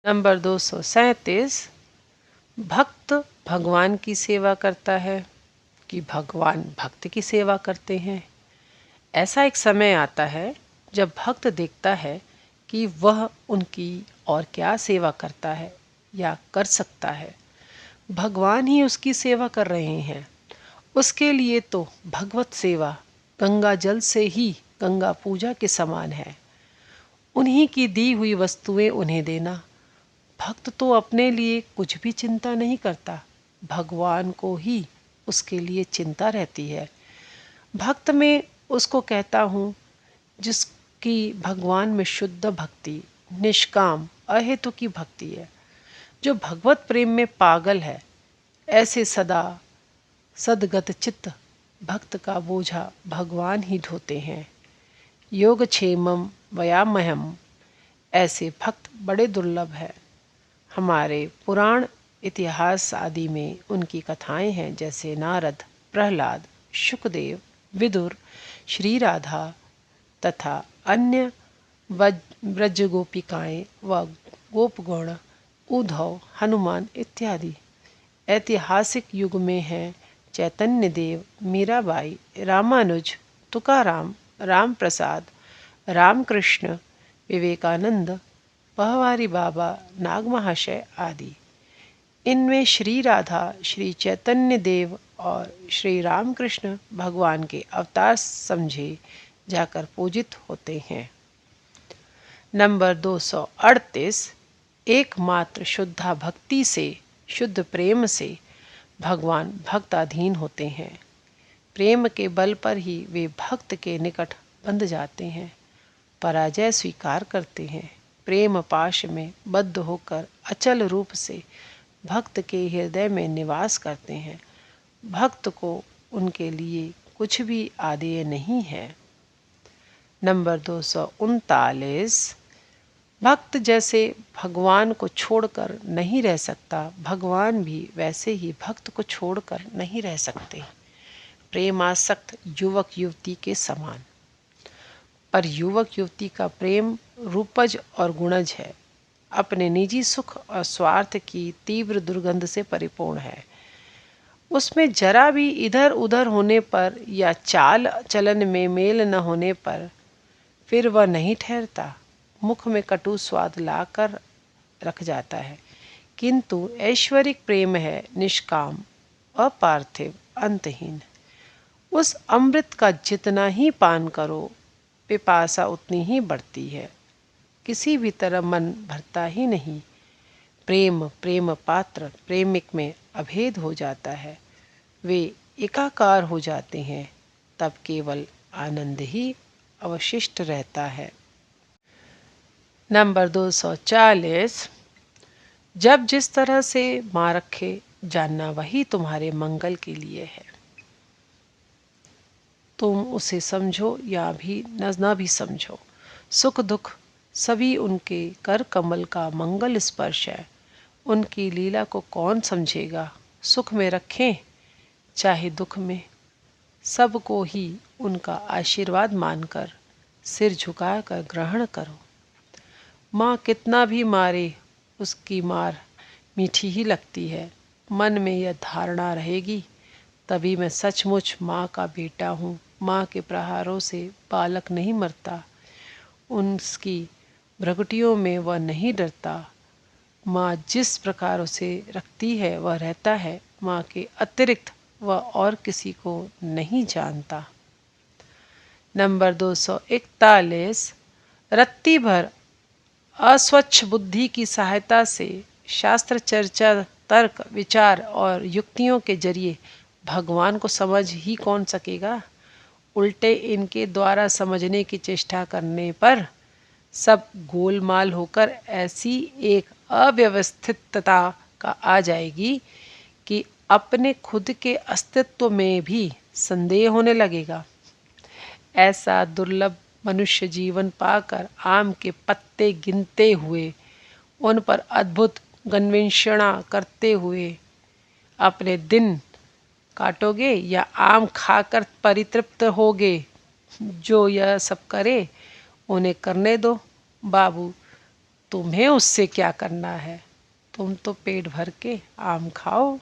Number 237। भक्त भगवान की सेवा करता है कि भगवान भक्त की सेवा करते हैं। ऐसा एक समय आता है जब भक्त देखता है कि वह उनकी और क्या सेवा करता है या कर सकता है। भगवान ही उसकी सेवा कर रहे हैं। उसके लिए तो भगवत सेवा गंगा जल से ही गंगा पूजा के समान है। उन्हीं की दी हुई वस्तुएं उन्हें देना। भक्त तो अपने लिए कुछ भी चिंता नहीं करता, भगवान को ही उसके लिए चिंता रहती है। भक्त में उसको कहता हूँ जिसकी भगवान में शुद्ध भक्ति, निष्काम अहेतु की भक्ति है, जो भगवत प्रेम में पागल है। ऐसे सदा सदगत चित्त भक्त का बोझा भगवान ही ढोते हैं। योगक्षेमम वयामहम, ऐसे भक्त बड़े दुर्लभ है। हमारे पुराण इतिहास आदि में उनकी कथाएं हैं, जैसे नारद, प्रहलाद, शुकदेव, विदुर, श्री राधा तथा अन्य ब्रज गोपिकाएं व गोपगण, उद्धव, हनुमान इत्यादि। ऐतिहासिक युग में हैं चैतन्य देव, मीराबाई, रामानुज, तुकाराम, राम प्रसाद, रामकृष्ण, विवेकानंद, पहवारी बाबा, नाग महाशय आदि। इनमें श्री राधा, श्री चैतन्य देव और श्री रामकृष्ण भगवान के अवतार समझे जाकर पूजित होते हैं। नंबर 238। एकमात्र शुद्धा भक्ति से, शुद्ध प्रेम से भगवान भक्ताधीन होते हैं। प्रेम के बल पर ही वे भक्त के निकट बंध जाते हैं, पराजय स्वीकार करते हैं। प्रेम पाश में बद्ध होकर अचल रूप से भक्त के हृदय में निवास करते हैं। भक्त को उनके लिए कुछ भी आदेय नहीं है। नंबर 239। भक्त जैसे भगवान को छोड़कर नहीं रह सकता, भगवान भी वैसे ही भक्त को छोड़कर नहीं रह सकते। प्रेमासक्त युवक युवती के समान। पर युवक युवती का प्रेम रूपज और गुणज है, अपने निजी सुख और स्वार्थ की तीव्र दुर्गंध से परिपूर्ण है। उसमें जरा भी इधर उधर होने पर या चाल चलन में मेल न होने पर फिर वह नहीं ठहरता, मुख में कटु स्वाद लाकर रख जाता है। किंतु ऐश्वरिक प्रेम है निष्काम, अपार्थिव, अंतहीन। उस अमृत का जितना ही पान करो, पिपासा उतनी ही बढ़ती है, किसी भी तरह मन भरता ही नहीं। प्रेम प्रेम पात्र प्रेमिक में अभेद हो जाता है, वे एकाकार हो जाते हैं, तब केवल आनंद ही अवशिष्ट रहता है। नंबर 240। जब जिस तरह से माँ रखे, जानना वही तुम्हारे मंगल के लिए है। तुम उसे समझो या भी न भी समझो, सुख दुख सभी उनके कर कमल का मंगल स्पर्श है। उनकी लीला को कौन समझेगा। सुख में रखें चाहे दुख में, सबको ही उनका आशीर्वाद मानकर सिर झुकाकर ग्रहण करो। माँ कितना भी मारे, उसकी मार मीठी ही लगती है। मन में यह धारणा रहेगी, तभी मैं सचमुच माँ का बेटा हूँ। माँ के प्रहारों से बालक नहीं मरता, उसकी भ्रकुटियों में वह नहीं डरता। माँ जिस प्रकार उसे रखती है वह रहता है, माँ के अतिरिक्त वह और किसी को नहीं जानता। नंबर 241। रत्ती भर अस्वच्छ बुद्धि की सहायता से शास्त्र चर्चा, तर्क विचार और युक्तियों के जरिए भगवान को समझ ही कौन सकेगा। उल्टे इनके द्वारा समझने की चेष्टा करने पर सब गोलमाल होकर ऐसी एक अव्यवस्थितता का आ जाएगी कि अपने खुद के अस्तित्व में भी संदेह होने लगेगा। ऐसा दुर्लभ मनुष्य जीवन पाकर आम के पत्ते गिनते हुए, उन पर अद्भुत गन्वेषणा करते हुए अपने दिन काटोगे या आम खाकर परितृप्त होगे। जो यह सब करे उन्हें करने दो बाबू, तुम्हें उससे क्या करना है? तुम तो पेट भर के आम खाओ।